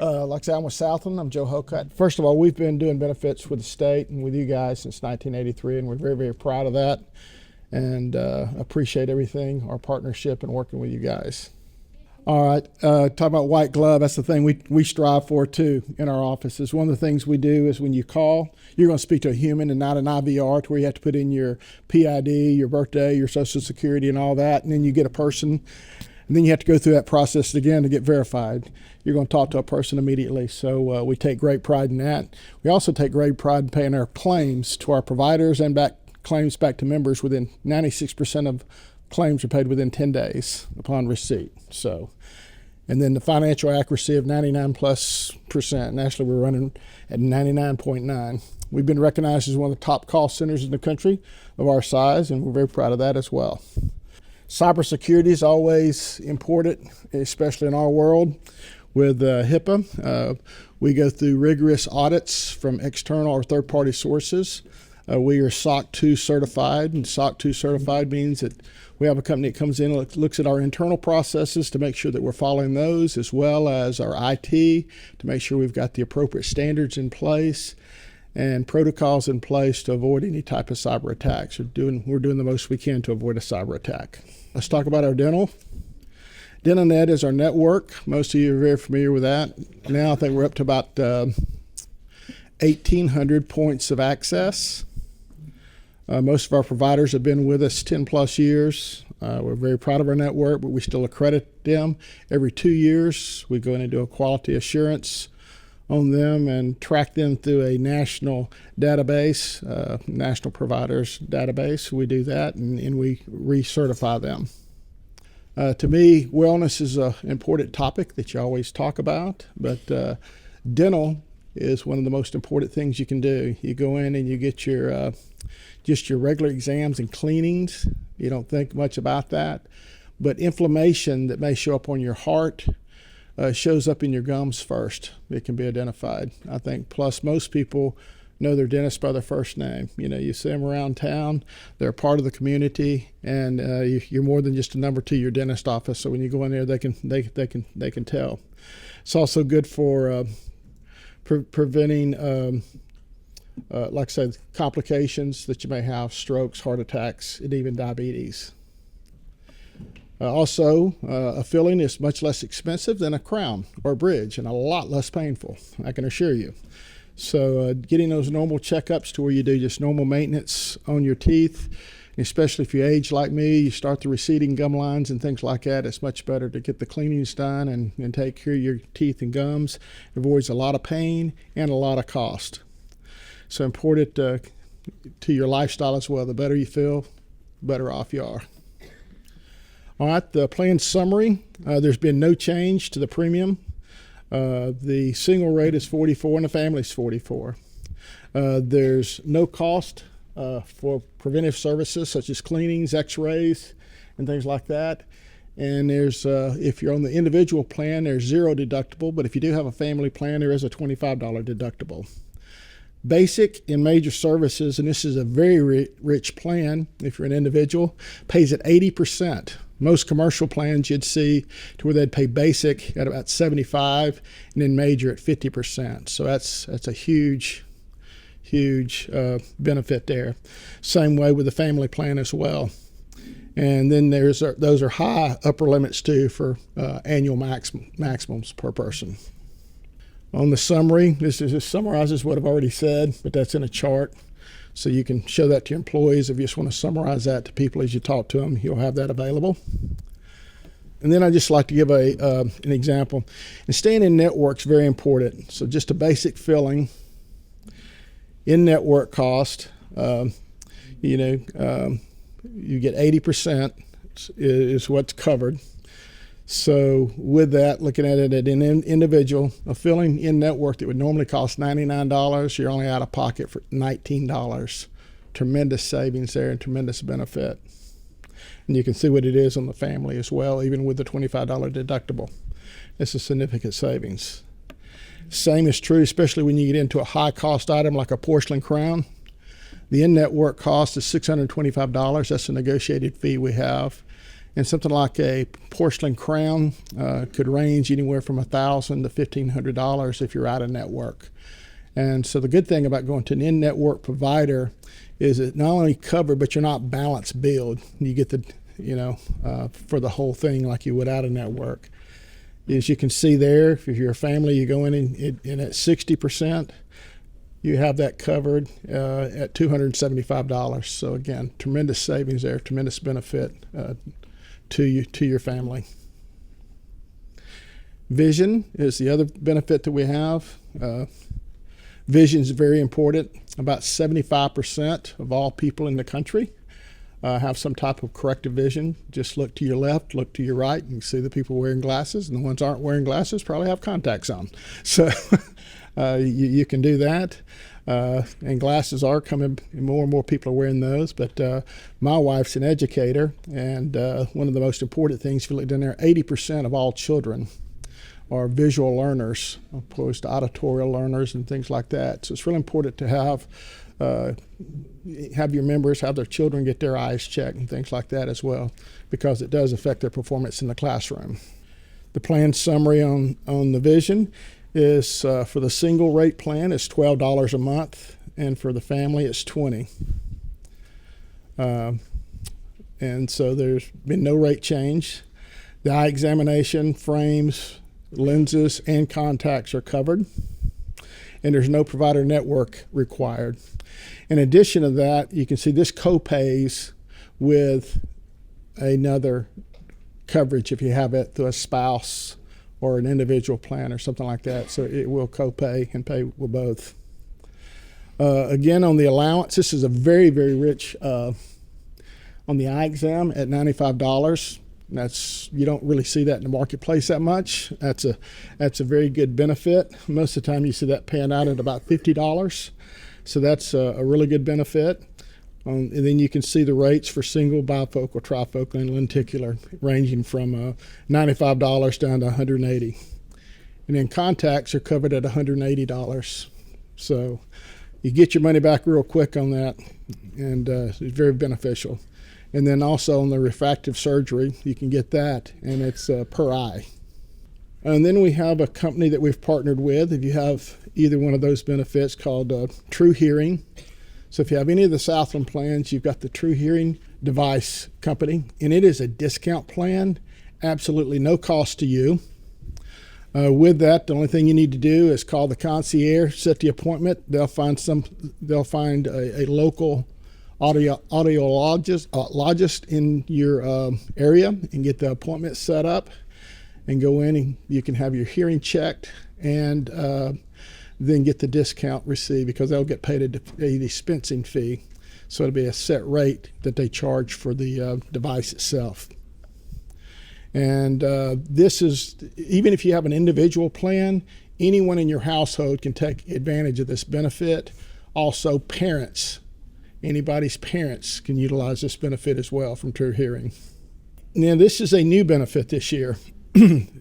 Like I said, I'm with Southland. I'm Joe Hocutt. First of all, we've been doing benefits with the state and with you guys since 1983, and we're very, very proud of that and appreciate everything, our partnership and working with you guys. All right, talk about white glove. That's the thing we strive for too in our offices. One of the things we do is when you call, you're going to speak to a human and not an IVR to where you have to put in your PID, your birthday, your social security and all that, and then you get a person, and then you have to go through that process again to get verified. You're going to talk to a person immediately. So we take great pride in that. We also take great pride in paying our claims to our providers and claims back to members within 96% of claims are paid within 10 days upon receipt. So, and then the financial accuracy of 99+%. Nationally, we're running at 99.9. We've been recognized as one of the top cost centers in the country of our size, and we're very proud of that as well. Cybersecurity is always important, especially in our world. With HIPAA, we go through rigorous audits from external or third-party sources. We are SOC 2 certified, and SOC 2 certified means that we have a company that comes in and looks at our internal processes to make sure that we're following those, as well as our IT to make sure we've got the appropriate standards in place and protocols in place to avoid any type of cyber attacks. We're doing the most we can to avoid a cyber attack. Let's talk about our dental. DentalNet is our network. Most of you are very familiar with that. Now I think we're up to about 1,800 points of access. Most of our providers have been with us 10 plus years. We're very proud of our network, but we still accredit them. Every 2 years, we go in and do a quality assurance on them and track them through a national database, national providers database. We do that and we recertify them. To me, wellness is an important topic that you always talk about, but dental is one of the most important things you can do. You go in and you get your just your regular exams and cleanings. You don't think much about that, but inflammation that may show up on your heart shows up in your gums first. It can be identified, I think. Plus, most people know their dentist by their first name. You know, you see them around town, they're part of the community, and you're more than just a number to your dentist office. So when you go in there, they can tell. It's also good for preventing, like I said, complications that you may have, strokes, heart attacks, and even diabetes. Also, a filling is much less expensive than a crown or a bridge and a lot less painful, I can assure you. So getting those normal checkups to where you do just normal maintenance on your teeth, especially if you age like me, you start the receding gum lines and things like that, it's much better to get the cleanings done and take care of your teeth and gums. It avoids a lot of pain and a lot of cost. So important to your lifestyle as well. The better you feel, better off you are. All right, the plan summary, there's been no change to the premium. The single rate is $44 and the family is $44. There's no cost for preventive services such as cleanings, x-rays, and things like that. And there's, if you're on the individual plan, there's zero deductible, but if you do have a family plan, there is a $25 deductible. Basic and major services, and this is a very rich plan if you're an individual, pays at 80%. Most commercial plans you'd see to where they'd pay basic at about 75 and then major at 50%. So that's a huge benefit there. Same way with the family plan as well. And then those are high upper limits too for annual maximums per person. On the summary, this just summarizes what I've already said, but that's in a chart. So you can show that to your employees. If you just want to summarize that to people as you talk to them, you'll have that available. And then I just like to give an example. And staying in network is very important. So just a basic filling, in-network cost, you get 80% is what's covered. So with that, looking at it at an individual, a filling in network that would normally cost $99, you're only out of pocket for $19. Tremendous savings there and tremendous benefit. And you can see what it is on the family as well, even with the $25 deductible. It's a significant savings. Same is true, especially when you get into a high cost item like a porcelain crown. The in-network cost is $625. That's a negotiated fee we have. And something like a porcelain crown could range anywhere from $1,000 to $1,500 if you're out of network. And so the good thing about going to an in-network provider is it not only covered, but you're not balance billed. You get the, for the whole thing like you would out of network. As you can see there, if you're a family, you go in and at 60%, you have that covered at $275. So again, tremendous savings there, tremendous benefit to your family. Vision is the other benefit that we have. Vision is very important. About 75% of all people in the country have some type of corrective vision. Just look to your left, look to your right, and you see the people wearing glasses, and the ones aren't wearing glasses probably have contacts on. So you can do that. And glasses are coming, more and more people are wearing those. But my wife's an educator, and one of the most important things, if you look down there, 80% of all children are visual learners opposed to auditorial learners and things like that. So it's really important to have your members have their children get their eyes checked and things like that as well, because it does affect their performance in the classroom. The plan summary on the vision is for the single rate plan is $12 a month, and for the family it's $20. And so there's been no rate change. The eye examination, frames, lenses, and contacts are covered, and there's no provider network required. In addition to that, you can see this co-pays with another coverage if you have it through a spouse or an individual plan or something like that. So it will co-pay and pay with both. Again, on the allowance, this is a very, very rich on the eye exam at $95. You don't really see that in the marketplace that much. That's a very good benefit. Most of the time you see that paying out at about $50. So that's a really good benefit. And then you can see the rates for single, bifocal, trifocal, and lenticular ranging from $95 down to $180. And then contacts are covered at $180. So you get your money back real quick on that, and it's very beneficial. And then also on the refractive surgery, you can get that, and it's per eye. And then we have a company that we've partnered with, if you have either one of those benefits, called True Hearing. So if you have any of the Southland plans, you've got the True Hearing device company, and it is a discount plan, absolutely no cost to you. With that, the only thing you need to do is call the concierge, set the appointment. They'll find a local audiologist in your area and get the appointment set up and go in, and you can have your hearing checked and then get the discount received, because they'll get paid a dispensing fee. So it'll be a set rate that they charge for the device itself. And this is, even if you have an individual plan, anyone in your household can take advantage of this benefit. Also, parents. Anybody's parents can utilize this benefit as well from True Hearing. Now, this is a new benefit this year,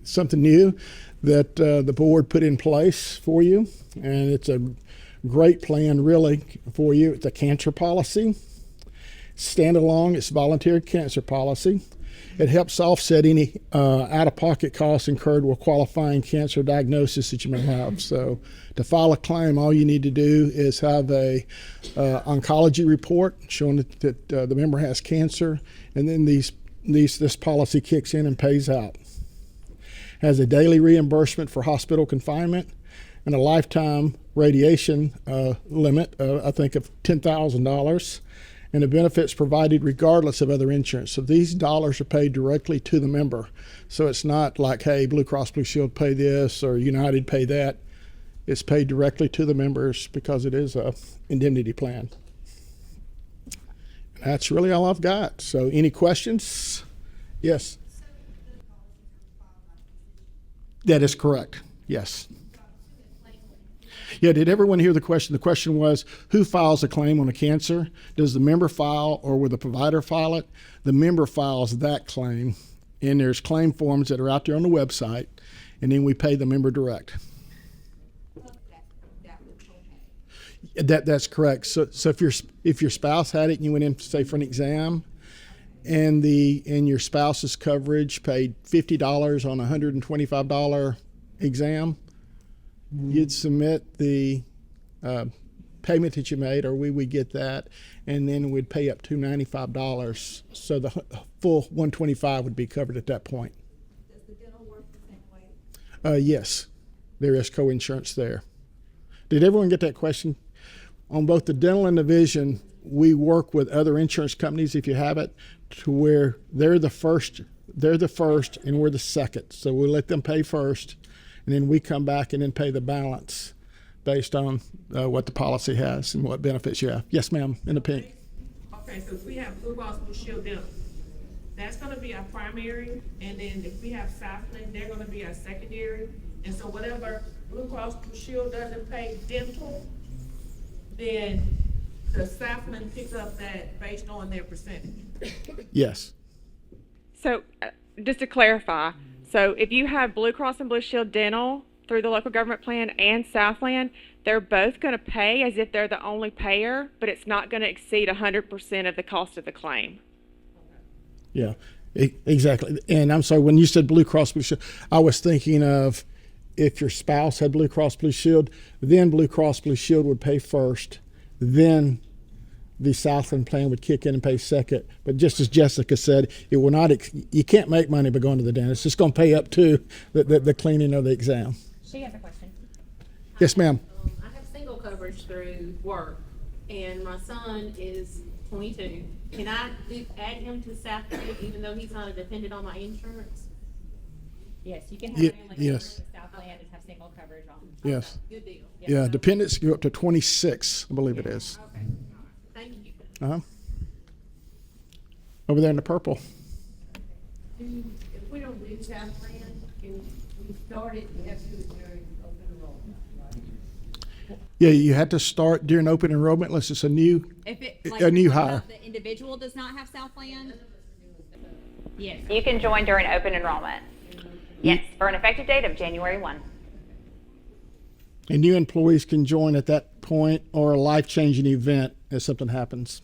something new that the board put in place for you, and it's a great plan really for you. It's a cancer policy. Standalone, it's voluntary cancer policy. It helps offset any out-of-pocket costs incurred with qualifying cancer diagnosis that you may have. So to file a claim, all you need to do is have a oncology report showing that the member has cancer, and then this policy kicks in and pays out. Has a daily reimbursement for hospital confinement and a lifetime radiation limit, I think, of $10,000. And the benefits provided regardless of other insurance. So these dollars are paid directly to the member. So it's not like, hey, Blue Cross Blue Shield pay this or United pay that. It's paid directly to the members because it is a indemnity plan. That's really all I've got. So any questions? Yes. That is correct. Yes. Yeah, did everyone hear the question? The question was, who files a claim on a cancer? Does the member file, or will the provider file it? The member files that claim, and there's claim forms that are out there on the website, and then we pay the member direct. That's correct. So if your spouse had it and you went in, say, for an exam, and your spouse's coverage paid $50 on a $125 exam, you'd submit the payment that you made, or we would get that, and then we'd pay up to $95. So the full $125 would be covered at that point. Does the dental work the same way? Yes, there is co-insurance there. Did everyone get that question? On both the dental and the vision, we work with other insurance companies, if you have it, to where they're the first and we're the second. So we'll let them pay first, and then we come back and then pay the balance based on what the policy has and what benefits you have. Yes, ma'am, in the pink. Okay, so if we have Blue Cross Blue Shield Dental, that's gonna be our primary, and then if we have Southland, they're gonna be our secondary. And so whatever Blue Cross Blue Shield doesn't pay dental, then the Southland picks up that based on their percentage. Yes. So, just to clarify, so if you have Blue Cross and Blue Shield Dental through the local government plan and Southland, they're both going to pay as if they're the only payer, but it's not going to exceed 100% of the cost of the claim. Yeah, exactly. And I'm sorry, when you said Blue Cross Blue Shield, I was thinking of if your spouse had Blue Cross Blue Shield, then Blue Cross Blue Shield would pay first, then the Southland plan would kick in and pay second. But just as Jessica said, it will not. You can't make money by going to the dentist. It's going to pay up to the cleaning of the exam. She has a question. Yes, ma'am. I have single coverage through work, and my son is 22. Can I add him to Southland even though he's not a dependent on my insurance? Yes, you can have Ye- family yes. coverage with Southland and have single coverage on. Yes. Good deal. Yeah, dependents go up to 26, I believe it is. Okay. Thank you. Uh-huh. Over there in the purple. If we don't do Southland, and we started, we have to do it during open enrollment, right? Yeah, you had to start during open enrollment unless it's a new. If it, A new hire. The individual does not have Southland? Yes. You can join during open enrollment. Yes, for an effective date of January 1. And new employees can join at that point, or a life-changing event if something happens.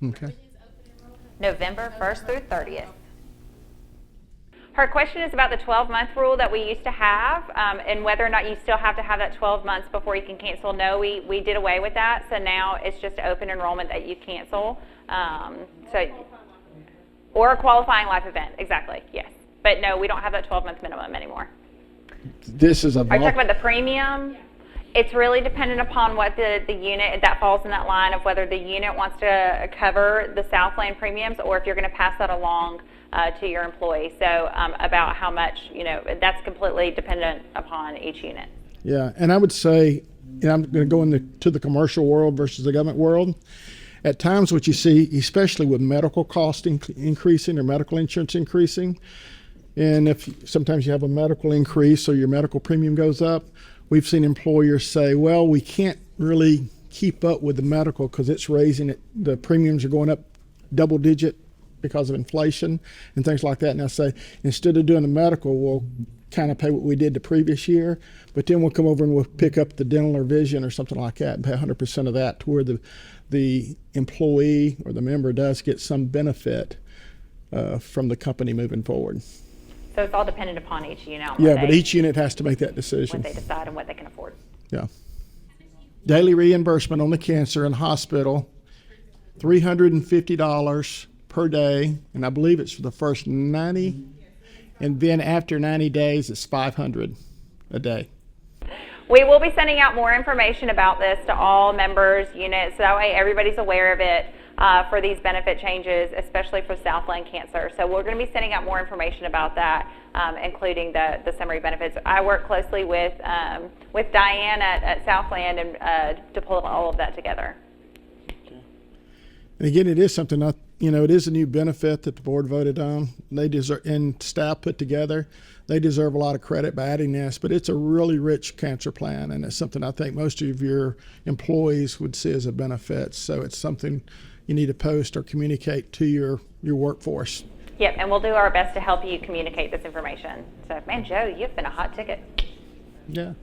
Okay. November 1st through 30th. Her question is about the 12-month rule that we used to have, and whether or not you still have to have that 12 months before you can cancel. No, we did away with that, so now it's just open enrollment that you cancel. Or a qualifying life event, exactly, yes. But no, we don't have that 12-month minimum anymore. This is a. Are you talking about the premium? It's really dependent upon what the unit, that falls in that line of whether the unit wants to cover the Southland premiums or if you're going to pass that along to your employee. So about how much, that's completely dependent upon each unit. Yeah, and I would say, I'm going to go to the commercial world versus the government world. At times what you see, especially with medical cost increasing or medical insurance increasing, and if sometimes you have a medical increase or your medical premium goes up, we've seen employers say, well, we can't really keep up with the medical because it's raising it. The premiums are going up double digit because of inflation and things like that. And I say, instead of doing the medical, we'll kind of pay what we did the previous year, but then we'll come over and we'll pick up the dental or vision or something like that and pay 100% of that to where the employee or the member does get some benefit from the company moving forward. So it's all dependent upon each unit. Yeah, but each unit has to make that decision. What they decide and what they can afford. Yeah. Daily reimbursement on the cancer in hospital, $350 per day, and I believe it's for the first 90, and then after 90 days, it's $500 a day. We will be sending out more information about this to all members, units, so that way everybody's aware of it for these benefit changes, especially for Southland Cancer. So we're going to be sending out more information about that, including the summary benefits. I work closely with Diane at Southland and to pull all of that together. And again, it is something, it is a new benefit that the board voted on. They deserve, and staff put together. They deserve a lot of credit by adding this, but it's a really rich cancer plan, and it's something I think most of your employees would see as a benefit. So it's something you need to post or communicate to your workforce. Yep, and we'll do our best to help you communicate this information. So, man, Joe, you've been a hot ticket. Yeah.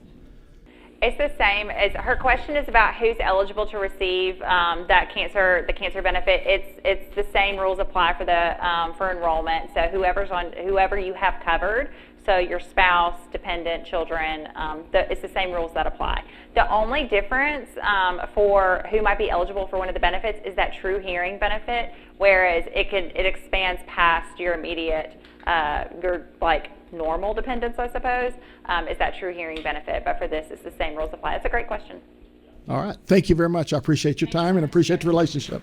It's the same as her question is about who's eligible to receive the cancer benefit. It's the same rules apply for the for enrollment. So whoever you have covered. So your spouse, dependent, children. It's the same rules that apply. The only difference for who might be eligible for one of the benefits is that true hearing benefit, whereas it expands past your immediate your like normal dependents, I suppose, is that true hearing benefit. But for this, it's the same rules apply. It's a great question. All right. Thank you very much. I appreciate your time and appreciate the relationship.